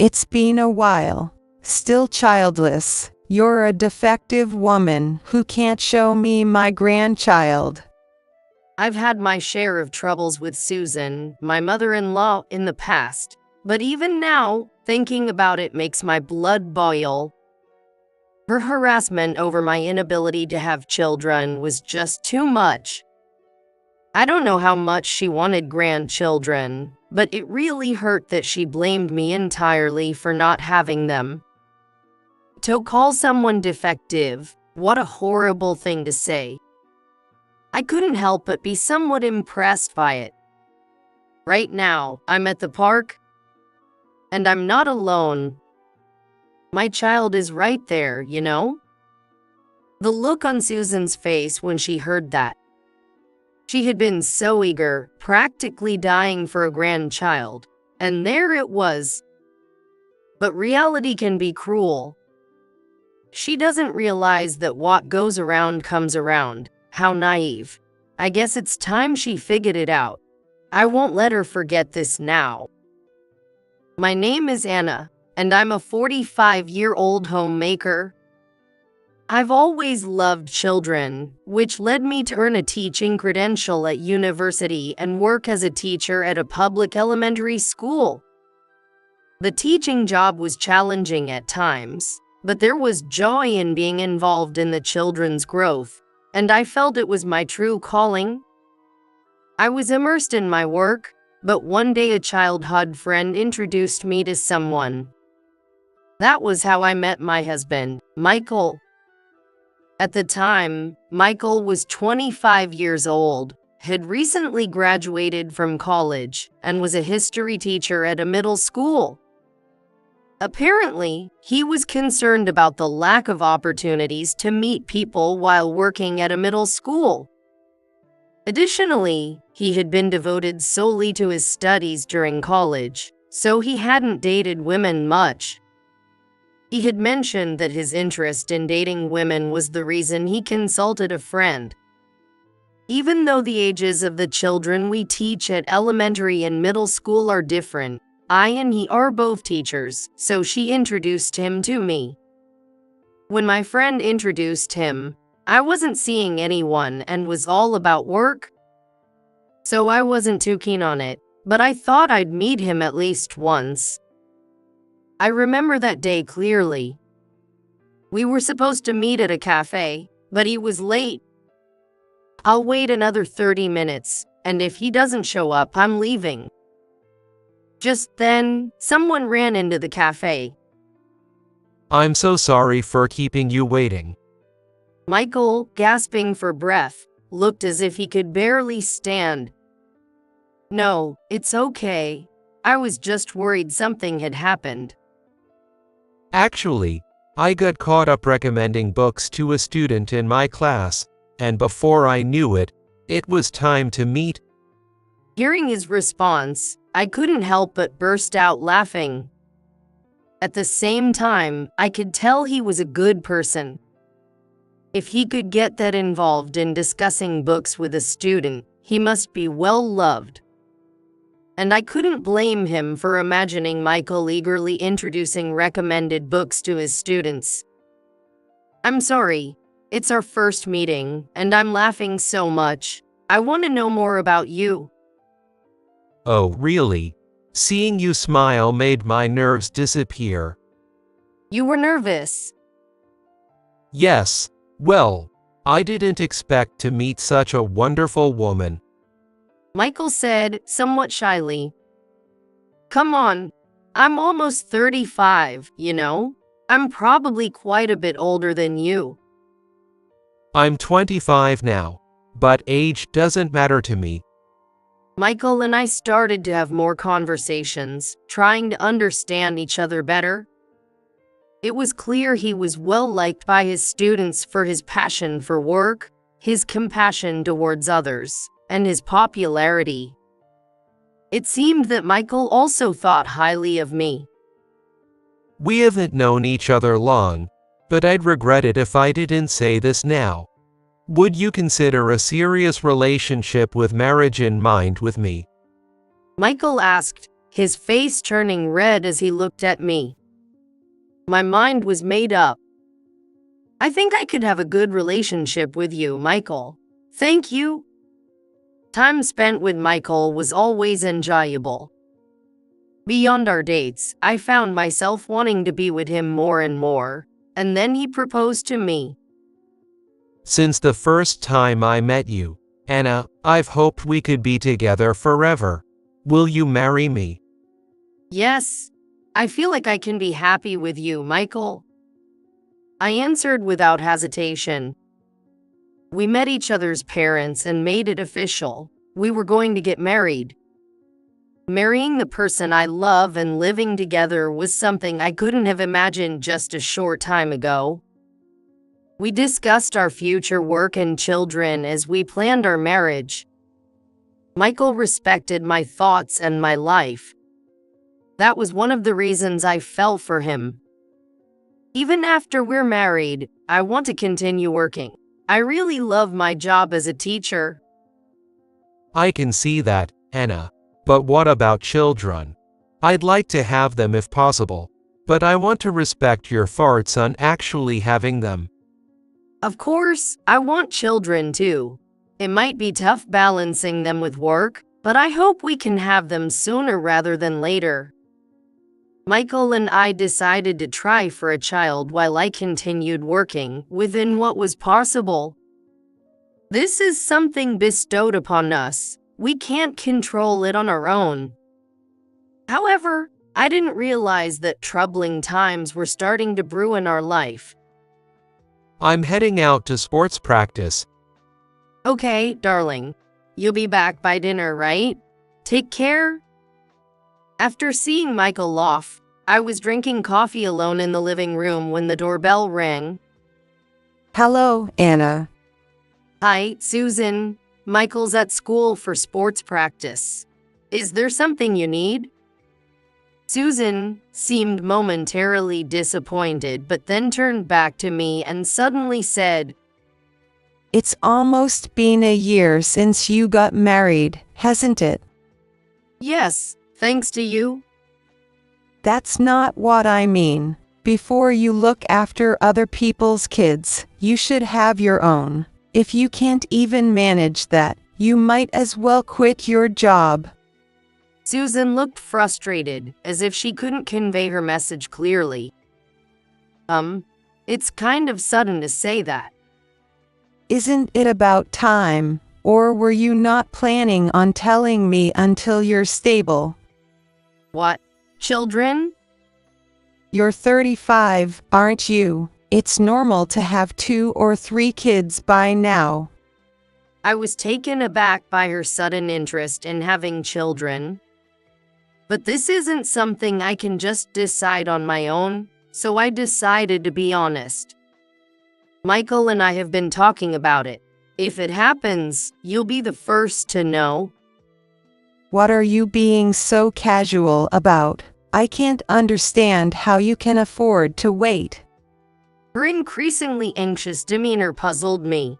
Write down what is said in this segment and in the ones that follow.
It's been a while. Still childless. You're a defective woman who can't show me my grandchild. I've had my share of troubles with Susan, my mother-in-law, in the past, but even now, thinking about it makes my blood boil. Her harassment over my inability to have children was just too much. I don't know how much she wanted grandchildren, but it really hurt that she blamed me entirely for not having them. To call someone defective, what a horrible thing to say. I couldn't help but be somewhat impressed by it. Right now, I'm at the park, and I'm not alone. My child is right there, you know? The look on Susan's face when she heard that. She had been so eager, practically dying for a grandchild, and there it was. But reality can be cruel. She doesn't realize that what goes around comes around. How naive. I guess it's time she figured it out. I won't let her forget this now. My name is Anna, and I'm a 45-year-old homemaker. I've always loved children, which led me to earn a teaching credential at university and work as a teacher at a public elementary school. The teaching job was challenging at times, but there was joy in being involved in the children's growth, and I felt it was my true calling. I was immersed in my work, but one day a childhood friend introduced me to someone. That was how I met my husband, Michael. At the time, Michael was 25 years old, had recently graduated from college, and was a history teacher at a middle school. Apparently, he was concerned about the lack of opportunities to meet people while working at a middle school. Additionally, he had been devoted solely to his studies during college, so he hadn't dated women much. He had mentioned that his interest in dating women was the reason he consulted a friend. Even though the ages of the children we teach at elementary and middle school are different, I and he are both teachers, so she introduced him to me. When my friend introduced him, I wasn't seeing anyone and was all about work. So I wasn't too keen on it, but I thought I'd meet him at least once. I remember that day clearly. We were supposed to meet at a cafe, but he was late. I'll wait another 30 minutes, and if he doesn't show up, I'm leaving. Just then, someone ran into the cafe. I'm so sorry for keeping you waiting. Michael, gasping for breath, looked as if he could barely stand. No, it's okay. I was just worried something had happened. Actually, I got caught up recommending books to a student in my class, and before I knew it, it was time to meet. Hearing his response, I couldn't help but burst out laughing. At the same time, I could tell he was a good person. If he could get that involved in discussing books with a student, he must be well loved. And I couldn't blame him for imagining Michael eagerly introducing recommended books to his students. I'm sorry, it's our first meeting, and I'm laughing so much. I want to know more about you. Oh, really? Seeing you smile made my nerves disappear. You were nervous. Yes, well, I didn't expect to meet such a wonderful woman. Michael said, somewhat shyly. Come on, I'm almost 35, you know? I'm probably quite a bit older than you. I'm 25 now, but age doesn't matter to me. Michael and I started to have more conversations, trying to understand each other better. It was clear he was well liked by his students for his passion for work, his compassion towards others, and his popularity. It seemed that Michael also thought highly of me. We haven't known each other long, but I'd regret it if I didn't say this now. Would you consider a serious relationship with marriage in mind with me? Michael asked, his face turning red as he looked at me. My mind was made up. I think I could have a good relationship with you, Michael. Thank you. Time spent with Michael was always enjoyable. Beyond our dates, I found myself wanting to be with him more and more, and then he proposed to me. Since the first time I met you, Anna, I've hoped we could be together forever. Will you marry me? Yes, I feel like I can be happy with you, Michael. I answered without hesitation. We met each other's parents and made it official. We were going to get married. Marrying the person I love and living together was something I couldn't have imagined just a short time ago. We discussed our future work and children as we planned our marriage. Michael respected my thoughts and my life. That was one of the reasons I fell for him. Even after we're married, I want to continue working. I really love my job as a teacher. I can see that, Anna. But what about children? I'd like to have them if possible, but I want to respect your thoughts on actually having them. Of course, I want children too. It might be tough balancing them with work, but I hope we can have them sooner rather than later. Michael and I decided to try for a child while I continued working within what was possible. This is something bestowed upon us. We can't control it on our own. However, I didn't realize that troubling times were starting to brew in our life. I'm heading out to sports practice. Okay, darling. You'll be back by dinner, right? Take care. After seeing Michael off, I was drinking coffee alone in the living room when the doorbell rang. Hello, Anna. Hi, Susan. Michael's at school for sports practice. Is there something you need? Susan seemed momentarily disappointed, but then turned back to me and suddenly said, It's almost been a year since you got married, hasn't it? Yes, thanks to you. That's not what I mean. Before you look after other people's kids, you should have your own. If you can't even manage that, you might as well quit your job. Susan looked frustrated, as if she couldn't convey her message clearly. It's kind of sudden to say that. Isn't it about time? Or were you not planning on telling me until you're stable? What? Children? You're 35, aren't you? It's normal to have 2 or 3 kids by now. I was taken aback by her sudden interest in having children. But this isn't something I can just decide on my own, so I decided to be honest. Michael and I have been talking about it. If it happens, you'll be the first to know. What are you being so casual about? I can't understand how you can afford to wait. Her increasingly anxious demeanor puzzled me,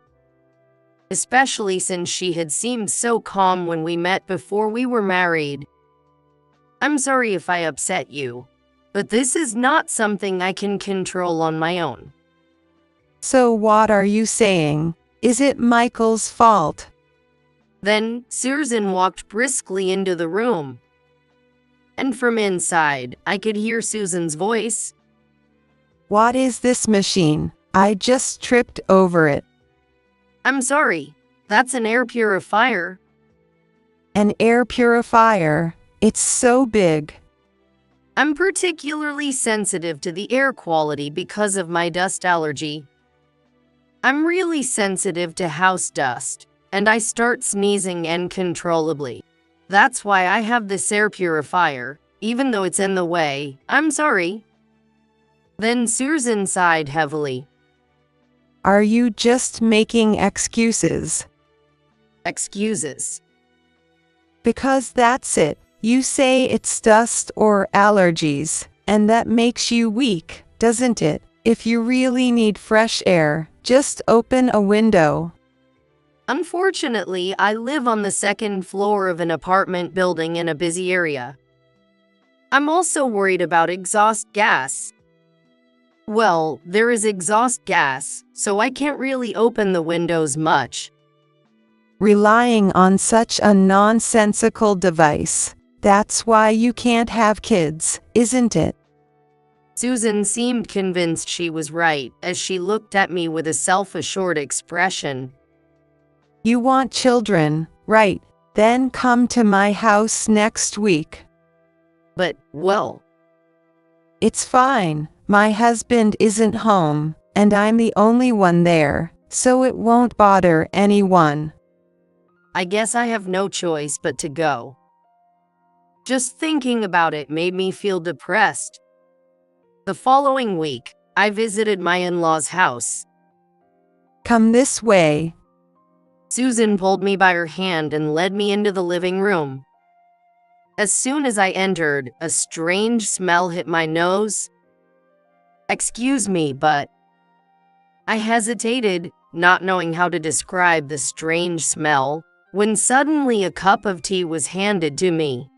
especially since she had seemed so calm when we met before we were married. I'm sorry if I upset you, but this is not something I can control on my own. So what are you saying? Is it Michael's fault? Then Susan walked briskly into the room, and from inside, I could hear Susan's voice. What is this machine? I just tripped over it. I'm sorry, that's an air purifier. An air purifier? It's so big. I'm particularly sensitive to the air quality because of my dust allergy. I'm really sensitive to house dust, and I start sneezing uncontrollably. That's why I have this air purifier, even though it's in the way. I'm sorry. Then Susan sighed heavily. Are you just making excuses? Excuses? Because that's it. You say it's dust or allergies, and that makes you weak, doesn't it? If you really need fresh air, just open a window. Unfortunately, I live on the second floor of an apartment building in a busy area. I'm also worried about exhaust gas. Well, there is exhaust gas, so I can't really open the windows much. Relying on such a nonsensical device. That's why you can't have kids, isn't it? Susan seemed convinced she was right as she looked at me with a self-assured expression. You want children, right? Then come to my house next week. But, well, It's fine. My husband isn't home, and I'm the only one there, so it won't bother anyone. I guess I have no choice but to go. Just thinking about it made me feel depressed. The following week, I visited my in-laws' house. Come this way. Susan pulled me by her hand and led me into the living room. As soon as I entered, a strange smell hit my nose. Excuse me, but I hesitated, not knowing how to describe the strange smell, when suddenly a cup of tea was handed to me.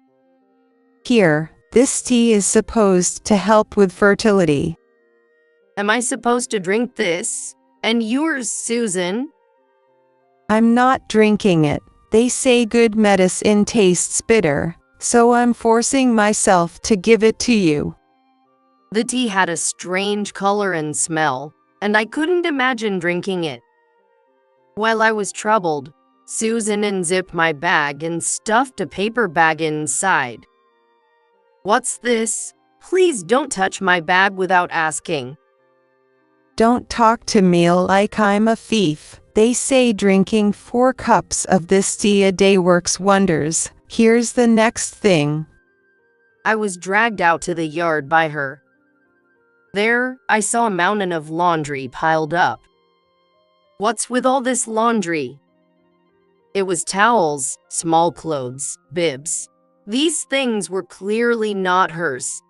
Here, this tea is supposed to help with fertility. Am I supposed to drink this? And yours, Susan? I'm not drinking it. They say good medicine tastes bitter, so I'm forcing myself to give it to you. The tea had a strange color and smell, and I couldn't imagine drinking it. While I was troubled, Susan unzipped my bag and stuffed a paper bag inside. What's this? Please don't touch my bag without asking. Don't talk to me like I'm a thief. They say drinking 4 cups of this tea a day works wonders. Here's the next thing. I was dragged out to the yard by her. There, I saw a mountain of laundry piled up. What's with all this laundry? It was towels, small clothes, bibs. These things were clearly not hers.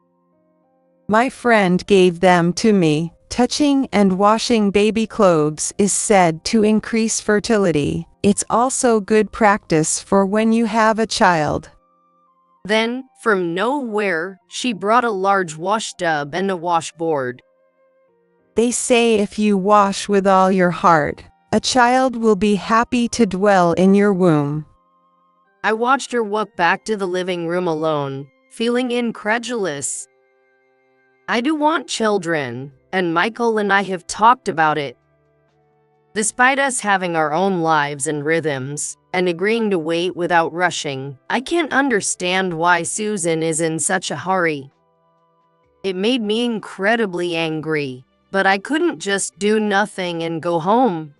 My friend gave them to me. Touching and washing baby clothes is said to increase fertility. It's also good practice for when you have a child. Then, from nowhere, she brought a large wash tub and a washboard. They say if you wash with all your heart, a child will be happy to dwell in your womb. I watched her walk back to the living room alone, feeling incredulous. I do want children, and Michael and I have talked about it. Despite us having our own lives and rhythms, and agreeing to wait without rushing, I can't understand why Susan is in such a hurry. It made me incredibly angry, but I couldn't just do nothing and go home.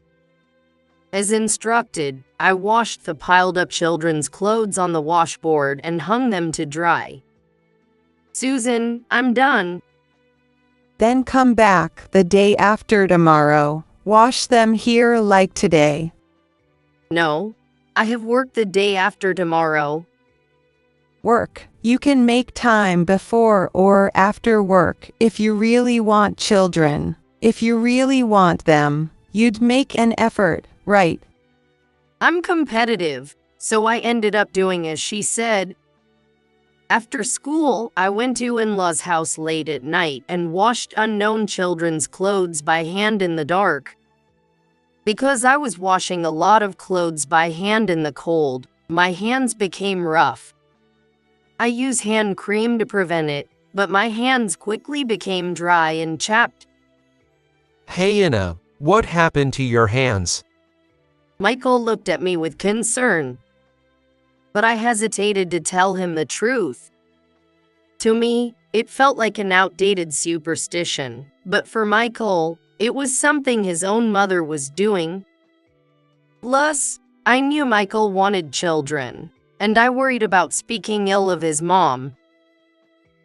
As instructed, I washed the piled-up children's clothes on the washboard and hung them to dry. Susan, I'm done. Then come back the day after tomorrow. Wash them here like today. No, I have work the day after tomorrow. Work. You can make time before or after work if you really want children. If you really want them, you'd make an effort, right? I'm competitive, so I ended up doing as she said. After school, I went to in-laws' house late at night and washed unknown children's clothes by hand in the dark. Because I was washing a lot of clothes by hand in the cold, my hands became rough. I use hand cream to prevent it, but my hands quickly became dry and chapped. Hey Anna, what happened to your hands? Michael looked at me with concern, but I hesitated to tell him the truth. To me, it felt like an outdated superstition, but for Michael, it was something his own mother was doing. Plus, I knew Michael wanted children, and I worried about speaking ill of his mom.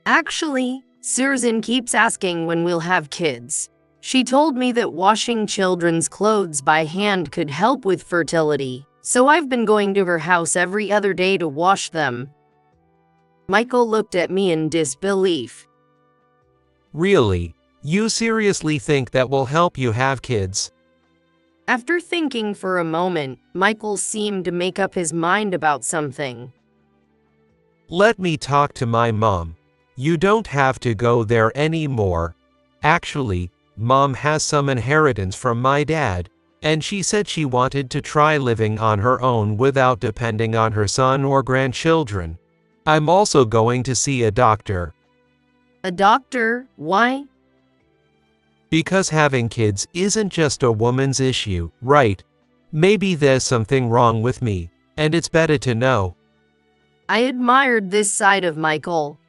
Actually, Susan keeps asking when we'll have kids. She told me that washing children's clothes by hand could help with fertility, so I've been going to her house every other day to wash them. Michael looked at me in disbelief. Really? You seriously think that will help you have kids? After thinking for a moment, Michael seemed to make up his mind about something. Let me talk to my mom. You don't have to go there anymore. Actually, Mom has some inheritance from my dad, and she said she wanted to try living on her own without depending on her son or grandchildren. I'm also going to see a doctor. A doctor? Why? Because having kids isn't just a woman's issue, right? Maybe there's something wrong with me, and it's better to know. I admired this side of Michael.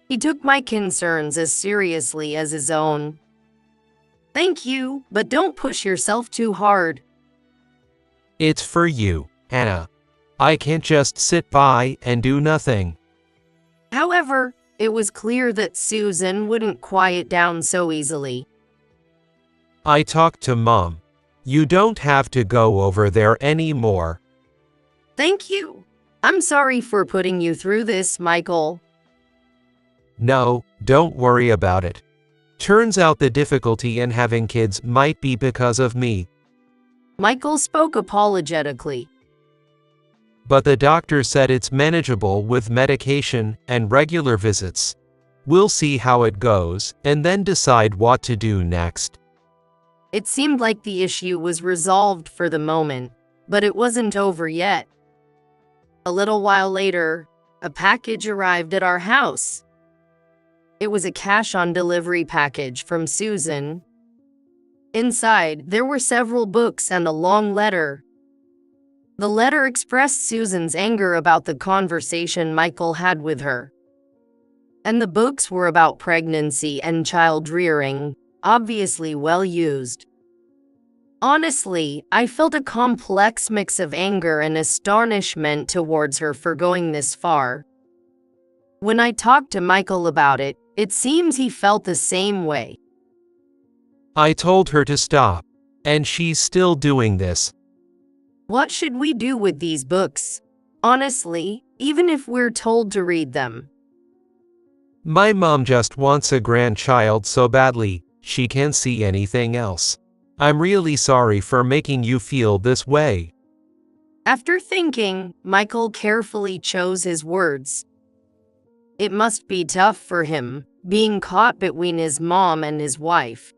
He took my concerns as seriously as his own. Thank you, but don't push yourself too hard. It's for you, Anna. I can't just sit by and do nothing. However, it was clear that Susan wouldn't quiet down so easily. I talked to Mom. You don't have to go over there anymore. Thank you. I'm sorry for putting you through this, Michael. No, don't worry about it. Turns out the difficulty in having kids might be because of me. Michael spoke apologetically. But the doctor said it's manageable with medication and regular visits. We'll see how it goes, and then decide what to do next. It seemed like the issue was resolved for the moment, but it wasn't over yet. A little while later, a package arrived at our house. It was a cash-on-delivery package from Susan. Inside, there were several books and a long letter. The letter expressed Susan's anger about the conversation Michael had with her. And the books were about pregnancy and child rearing, obviously well used. Honestly, I felt a complex mix of anger and astonishment towards her for going this far. When I talked to Michael about it, it seems he felt the same way. I told her to stop, and she's still doing this. What should we do with these books? Honestly, even if we're told to read them. My mom just wants a grandchild so badly, she can't see anything else. I'm really sorry for making you feel this way. After thinking, Michael carefully chose his words. It must be tough for him, being caught between his mom and his wife.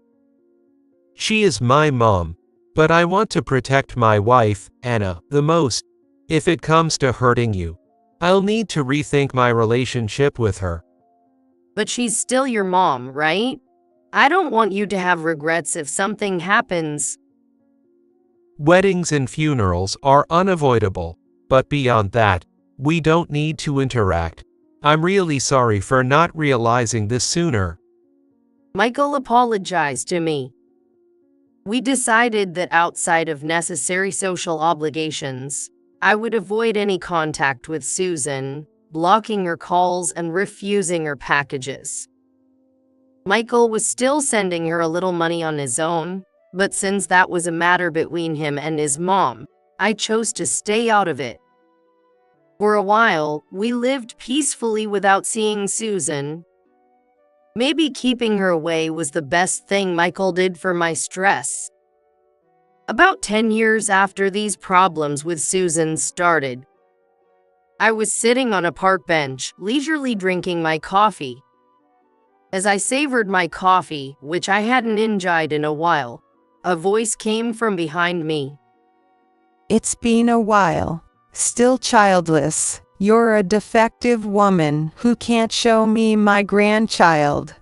She is my mom, but I want to protect my wife, Anna, the most. If it comes to hurting you, I'll need to rethink my relationship with her. But she's still your mom, right? I don't want you to have regrets if something happens. Weddings and funerals are unavoidable, but beyond that, we don't need to interact. I'm really sorry for not realizing this sooner. Michael apologized to me. We decided that outside of necessary social obligations, I would avoid any contact with Susan, blocking her calls and refusing her packages. Michael was still sending her a little money on his own, but since that was a matter between him and his mom, I chose to stay out of it. For a while, we lived peacefully without seeing Susan. Maybe keeping her away was the best thing Michael did for my stress. About 10 years after these problems with Susan started, I was sitting on a park bench, leisurely drinking my coffee. As I savored my coffee, which I hadn't enjoyed in a while, a voice came from behind me. It's been a while. Still childless. You're a defective woman who can't show me my grandchild.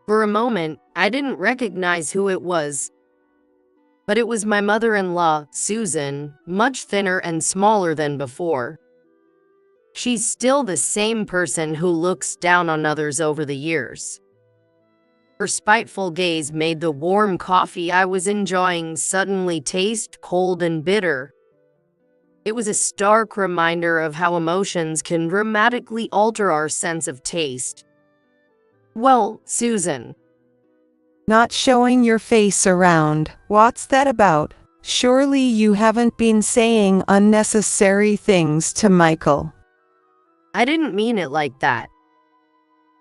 For a moment, I didn't recognize who it was. But it was my mother-in-law, Susan, much thinner and smaller than before. She's still the same person who looks down on others over the years. Her spiteful gaze made the warm coffee I was enjoying suddenly taste cold and bitter. It was a stark reminder of how emotions can dramatically alter our sense of taste. Well, Susan. Not showing your face around. What's that about? Surely you haven't been saying unnecessary things to Michael. I didn't mean it like that,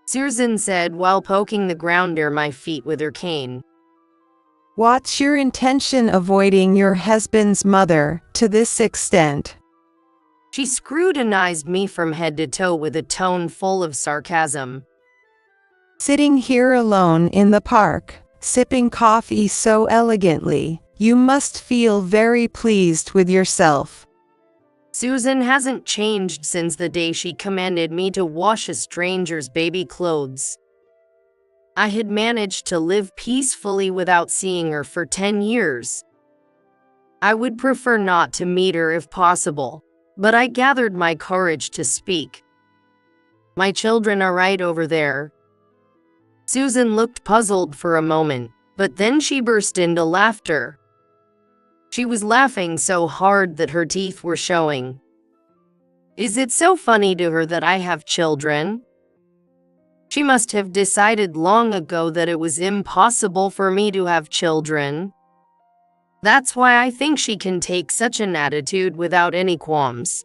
Susan said while poking the ground near my feet with her cane. What's your intention avoiding your husband's mother to this extent? She scrutinized me from head to toe with a tone full of sarcasm. Sitting here alone in the park, sipping coffee so elegantly, you must feel very pleased with yourself. Susan hasn't changed since the day she commanded me to wash a stranger's baby clothes. I had managed to live peacefully without seeing her for 10 years. I would prefer not to meet her if possible, but I gathered my courage to speak. My children are right over there. Susan looked puzzled for a moment, but then she burst into laughter. She was laughing so hard that her teeth were showing. Is it so funny to her that I have children? She must have decided long ago that it was impossible for me to have children. That's why I think she can take such an attitude without any qualms.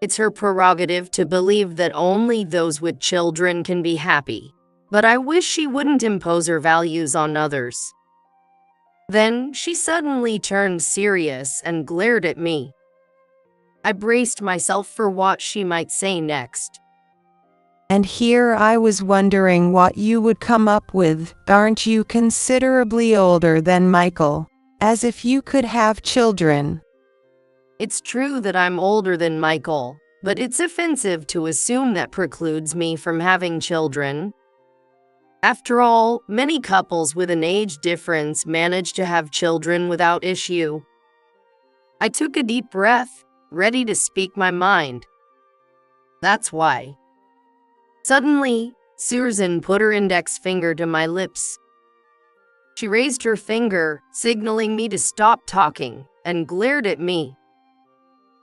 It's her prerogative to believe that only those with children can be happy, but I wish she wouldn't impose her values on others. Then she suddenly turned serious and glared at me. I braced myself for what she might say next. And here I was wondering what you would come up with. Aren't you considerably older than Michael? As if you could have children. It's true that I'm older than Michael, but it's offensive to assume that precludes me from having children. After all, many couples with an age difference manage to have children without issue. I took a deep breath, ready to speak my mind. That's why. Suddenly, Susan put her index finger to my lips. She raised her finger, signaling me to stop talking, and glared at me.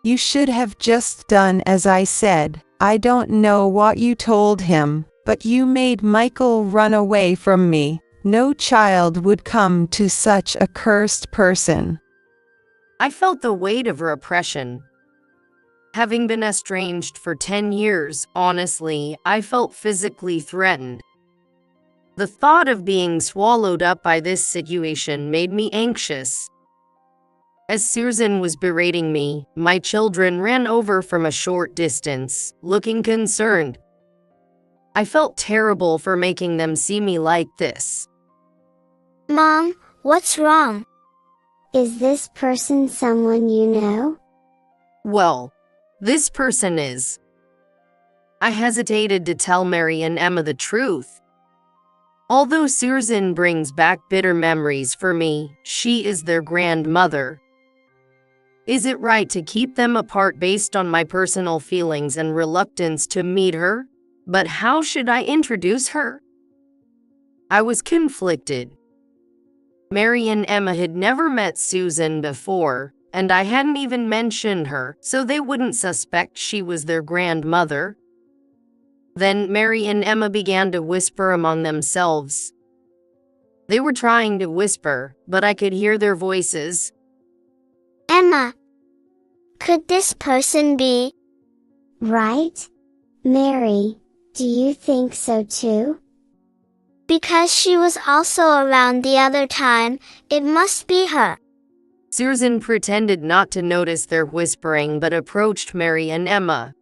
You should have just done as I said. I don't know what you told him, but you made Michael run away from me. No child would come to such a cursed person. I felt the weight of her oppression. Having been estranged for 10 years, honestly, I felt physically threatened. The thought of being swallowed up by this situation made me anxious. As Susan was berating me, my children ran over from a short distance, looking concerned. I felt terrible for making them see me like this. Mom, what's wrong? Is this person someone you know? Well, this person is. I hesitated to tell Mary and Emma the truth. Although Susan brings back bitter memories for me, she is their grandmother. Is it right to keep them apart based on my personal feelings and reluctance to meet her? But how should I introduce her? I was conflicted. Mary and Emma had never met Susan before, and I hadn't even mentioned her, so they wouldn't suspect she was their grandmother. Then Mary and Emma began to whisper among themselves. They were trying to whisper, but I could hear their voices. Emma, could this person be? Right? Mary, do you think so too? Because she was also around the other time, it must be her. Susan pretended not to notice their whispering but approached Mary and Emma.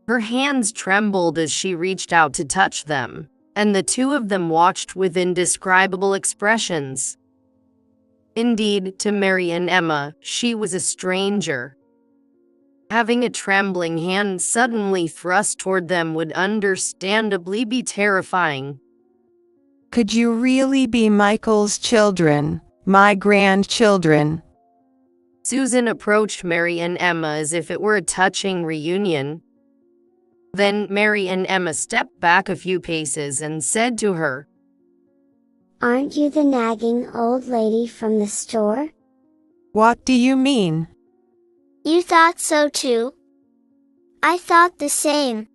Her hands trembled as she reached out to touch them, and the two of them watched with indescribable expressions. Indeed, to Mary and Emma, she was a stranger. Having a trembling hand suddenly thrust toward them would understandably be terrifying. Could you really be Michael's children, my grandchildren? Susan approached Mary and Emma as if it were a touching reunion. Then Mary and Emma stepped back a few paces and said to her, Aren't you the nagging old lady from the store? What do you mean? You thought so too? I thought the same.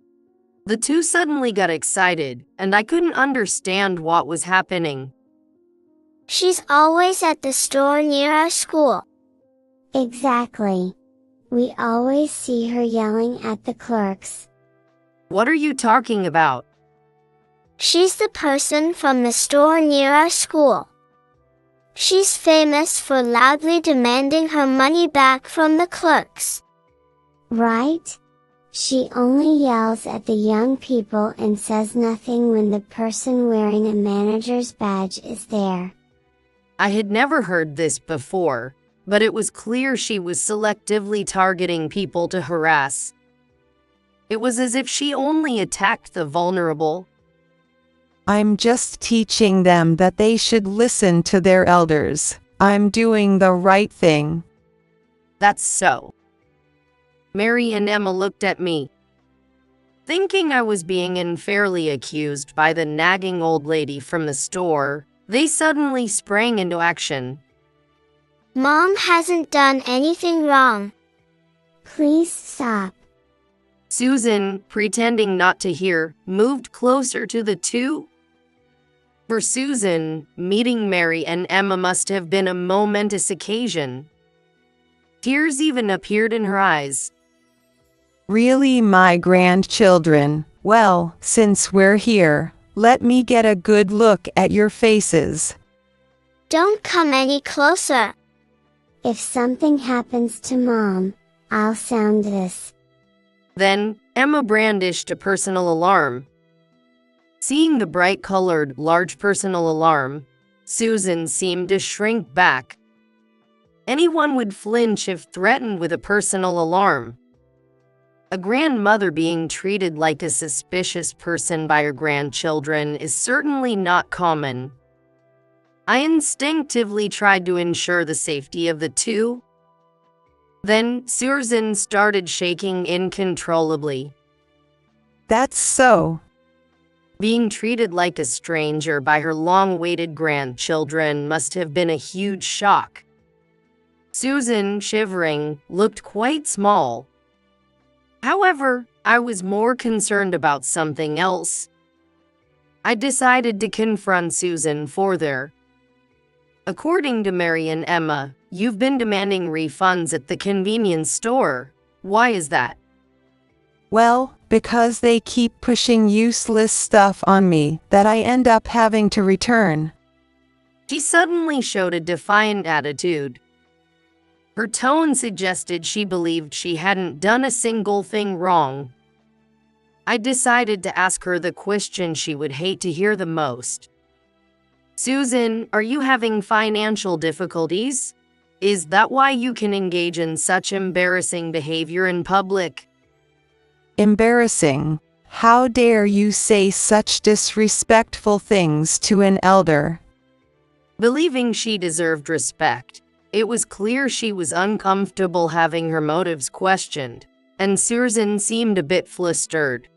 The two suddenly got excited, and I couldn't understand what was happening. She's always at the store near our school. Exactly. We always see her yelling at the clerks. What are you talking about? She's the person from the store near our school. She's famous for loudly demanding her money back from the clerks. Right? She only yells at the young people and says nothing when the person wearing a manager's badge is there. I had never heard this before, but it was clear she was selectively targeting people to harass. It was as if she only attacked the vulnerable. I'm just teaching them that they should listen to their elders. I'm doing the right thing. That's so. Mary and Emma looked at me, thinking I was being unfairly accused by the nagging old lady from the store. They suddenly sprang into action. Mom hasn't done anything wrong. Please stop. Susan, pretending not to hear, moved closer to the two. For Susan, meeting Mary and Emma must have been a momentous occasion. Tears even appeared in her eyes. Really, my grandchildren? Well, since we're here, let me get a good look at your faces. Don't come any closer. If something happens to Mom, I'll sound this. Then, Emma brandished a personal alarm. Seeing the bright-colored, large personal alarm, Susan seemed to shrink back. Anyone would flinch if threatened with a personal alarm. A grandmother being treated like a suspicious person by her grandchildren is certainly not common. I instinctively tried to ensure the safety of the two. Then Susan started shaking uncontrollably. That's so. Being treated like a stranger by her long-awaited grandchildren must have been a huge shock. Susan, shivering, looked quite small. However, I was more concerned about something else. I decided to confront Susan further. According to Mary and Emma, you've been demanding refunds at the convenience store. Why is that? Well, because they keep pushing useless stuff on me that I end up having to return. She suddenly showed a defiant attitude. Her tone suggested she believed she hadn't done a single thing wrong. I decided to ask her the question she would hate to hear the most. Susan, are you having financial difficulties? Is that why you can engage in such embarrassing behavior in public? Embarrassing. How dare you say such disrespectful things to an elder? Believing she deserved respect, it was clear she was uncomfortable having her motives questioned, and Susan seemed a bit flustered.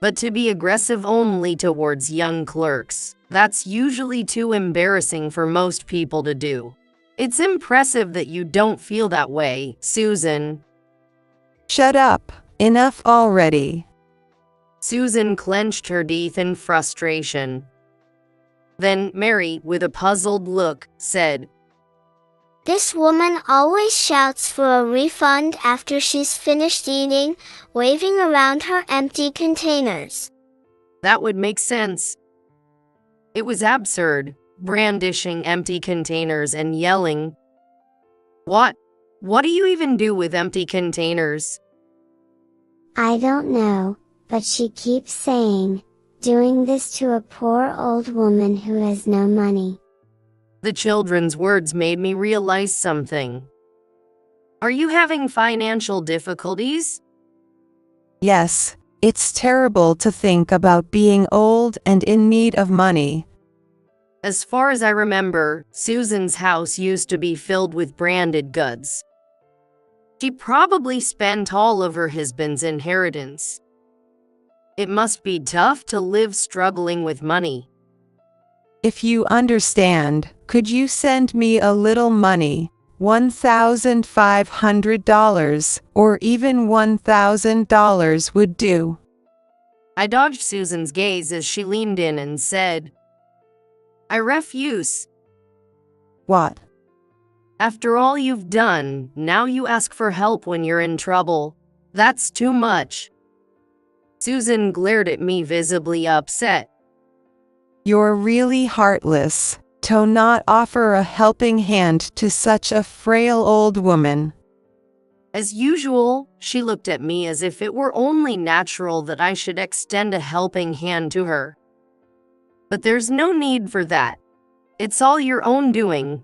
But to be aggressive only towards young clerks, that's usually too embarrassing for most people to do. It's impressive that you don't feel that way, Susan. Shut up. Enough already. Susan clenched her teeth in frustration. Then Mary, with a puzzled look, said, This woman always shouts for a refund after she's finished eating, waving around her empty containers. That would make sense. It was absurd, brandishing empty containers and yelling. What do you even do with empty containers? I don't know, but she keeps saying, doing this to a poor old woman who has no money. The children's words made me realize something. Are you having financial difficulties? Yes, it's terrible to think about being old and in need of money. As far as I remember, Susan's house used to be filled with branded goods. She probably spent all of her husband's inheritance. It must be tough to live struggling with money. If you understand, could you send me a little money? $1,500 or even $1,000 would do. I dodged Susan's gaze as she leaned in and said, I refuse. What? After all you've done, now you ask for help when you're in trouble. That's too much. Susan glared at me, visibly upset. You're really heartless to not offer a helping hand to such a frail old woman. As usual, she looked at me as if it were only natural that I should extend a helping hand to her. But there's no need for that. It's all your own doing.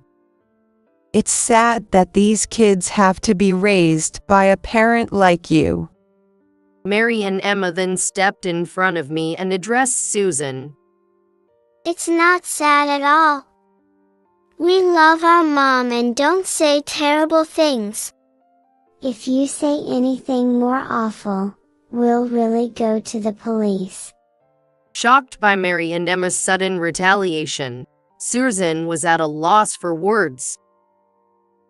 It's sad that these kids have to be raised by a parent like you. Mary and Emma then stepped in front of me and addressed Susan. It's not sad at all. We love our mom and don't say terrible things. If you say anything more awful, we'll really go to the police. Shocked by Mary and Emma's sudden retaliation, Susan was at a loss for words.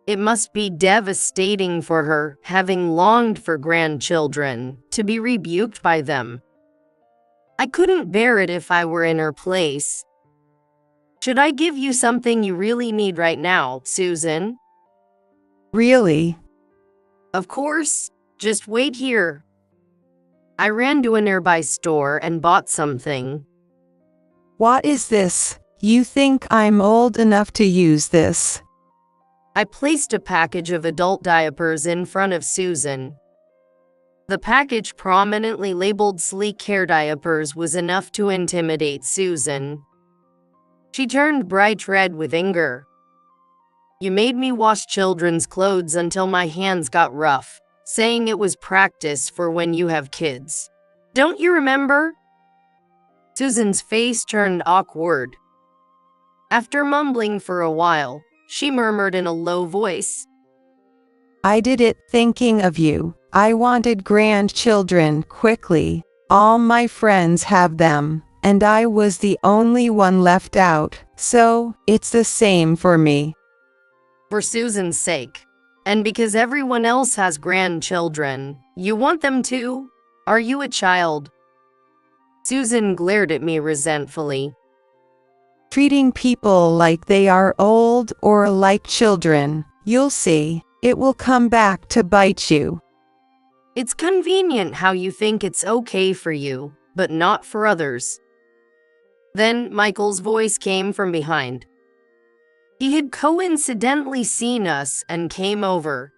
It must be devastating for her, having longed for grandchildren, to be rebuked by them. I couldn't bear it if I were in her place. Should I give you something you really need right now, Susan? Really? Of course. Just wait here. I ran to a nearby store and bought something. What is this? You think I'm old enough to use this? I placed a package of adult diapers in front of Susan. The package, prominently labeled Sleek Hair Diapers, was enough to intimidate Susan. She turned bright red with anger. You made me wash children's clothes until my hands got rough, saying it was practice for when you have kids. Don't you remember? Susan's face turned awkward. After mumbling for a while, she murmured in a low voice, I did it thinking of you. I wanted grandchildren quickly. All my friends have them, and I was the only one left out, so it's the same for me. For Susan's sake, and because everyone else has grandchildren, you want them too? Are you a child? Susan glared at me resentfully. Treating people like they are old or like children, you'll see, it will come back to bite you. It's convenient how you think it's okay for you, but not for others. Then Michael's voice came from behind. He had coincidentally seen us and came over.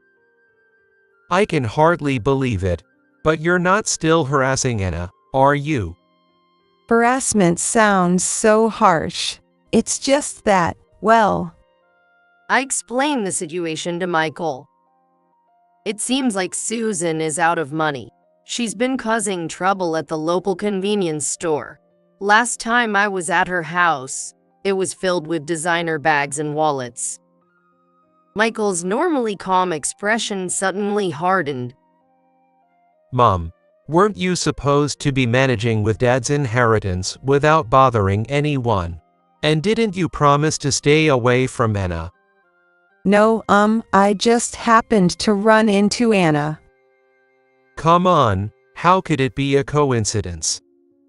I can hardly believe it, but you're not still harassing Anna, are you? Harassment sounds so harsh. It's just that, well, I explained the situation to Michael. It seems like Susan is out of money. She's been causing trouble at the local convenience store. Last time I was at her house, it was filled with designer bags and wallets. Michael's normally calm expression suddenly hardened. Mom, weren't you supposed to be managing with Dad's inheritance without bothering anyone? And didn't you promise to stay away from Anna? no, I just happened to run into Anna. Come on, how could it be a coincidence?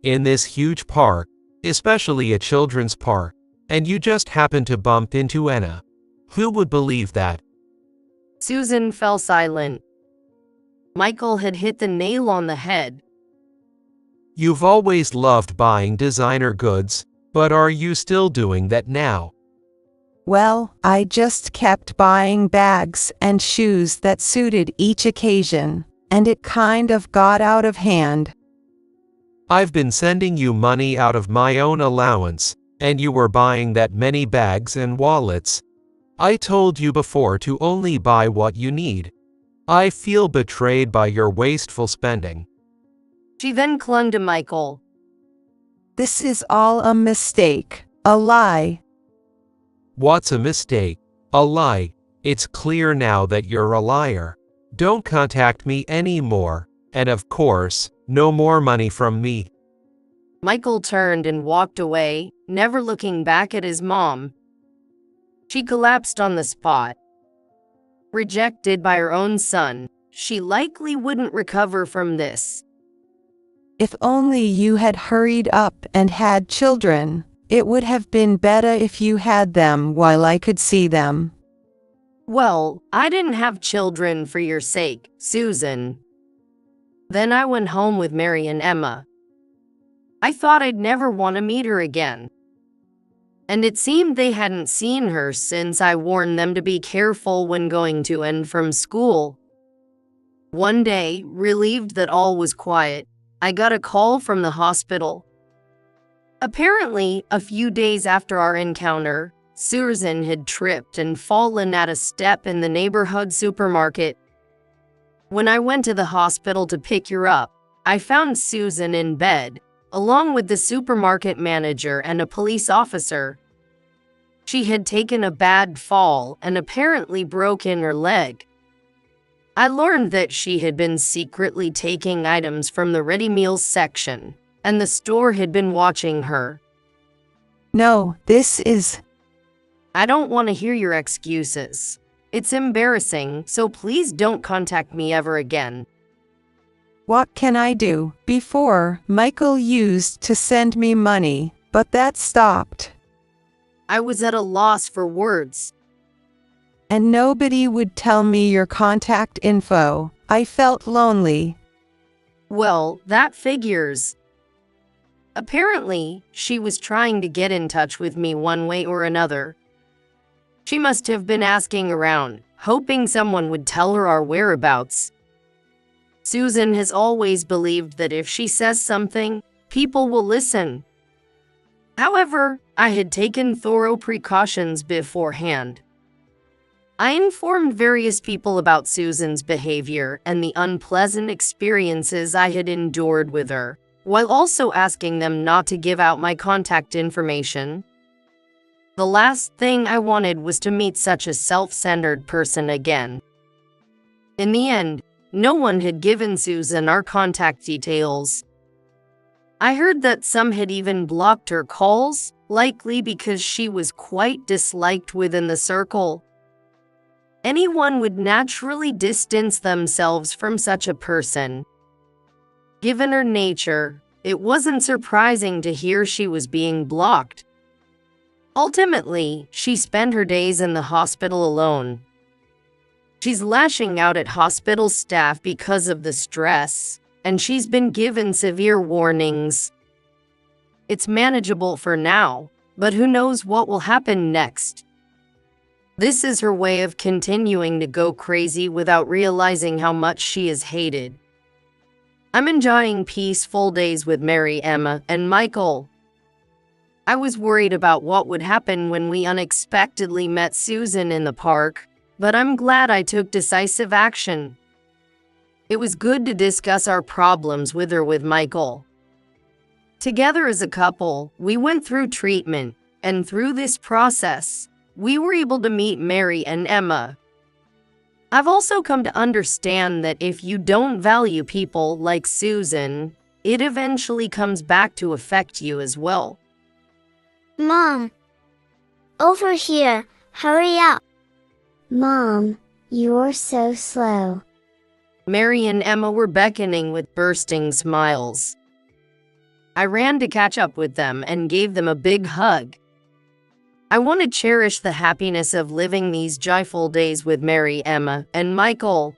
In this huge park, especially a children's park, and you just happened to bump into Anna. Who would believe that? Susan fell silent. Michael had hit the nail on the head. You've always loved buying designer goods, but are you still doing that now? Well, I just kept buying bags and shoes that suited each occasion, and it kind of got out of hand. I've been sending you money out of my own allowance, and you were buying that many bags and wallets. I told you before to only buy what you need. I feel betrayed by your wasteful spending. She then clung to Michael. This is all a mistake, a lie. What's a mistake? A lie. It's clear now that you're a liar. Don't contact me anymore, and of course, no more money from me. Michael turned and walked away, never looking back at his mom. She collapsed on the spot. Rejected by her own son, she likely wouldn't recover from this. If only you had hurried up and had children, it would have been better if you had them while I could see them. Well, I didn't have children for your sake, Susan. Then I went home with Mary and Emma. I thought I'd never want to meet her again. And it seemed they hadn't seen her since I warned them to be careful when going to and from school. One day, relieved that all was quiet, I got a call from the hospital. Apparently, a few days after our encounter, Susan had tripped and fallen at a step in the neighborhood supermarket. When I went to the hospital to pick her up, I found Susan in bed, along with the supermarket manager and a police officer. She had taken a bad fall and apparently broken her leg. I learned that she had been secretly taking items from the ready meals section, and the store had been watching her. No, this is... I don't want to hear your excuses. It's embarrassing, so please don't contact me ever again. What can I do? Before, Michael used to send me money, but that stopped. I was at a loss for words. And nobody would tell me your contact info. I felt lonely. Well, that figures. Apparently, she was trying to get in touch with me one way or another. She must have been asking around, hoping someone would tell her our whereabouts. Susan has always believed that if she says something, people will listen. However, I had taken thorough precautions beforehand. I informed various people about Susan's behavior and the unpleasant experiences I had endured with her, while also asking them not to give out my contact information. The last thing I wanted was to meet such a self-centered person again. In the end, no one had given Susan our contact details. I heard that some had even blocked her calls, likely because she was quite disliked within the circle. Anyone would naturally distance themselves from such a person. Given her nature, it wasn't surprising to hear she was being blocked. Ultimately, she spent her days in the hospital alone. She's lashing out at hospital staff because of the stress, and she's been given severe warnings. It's manageable for now, but who knows what will happen next. This is her way of continuing to go crazy without realizing how much she is hated. I'm enjoying peaceful days with Mary, Emma, and Michael. I was worried about what would happen when we unexpectedly met Susan in the park, but I'm glad I took decisive action. It was good to discuss our problems with her with Michael. Together as a couple, we went through treatment, and through this process, we were able to meet Mary and Emma. I've also come to understand that if you don't value people like Susan, it eventually comes back to affect you as well. Mom! Over here, hurry up! Mom, you're so slow. Mary and Emma were beckoning with bursting smiles. I ran to catch up with them and gave them a big hug. I want to cherish the happiness of living these joyful days with Mary, Emma, and Michael.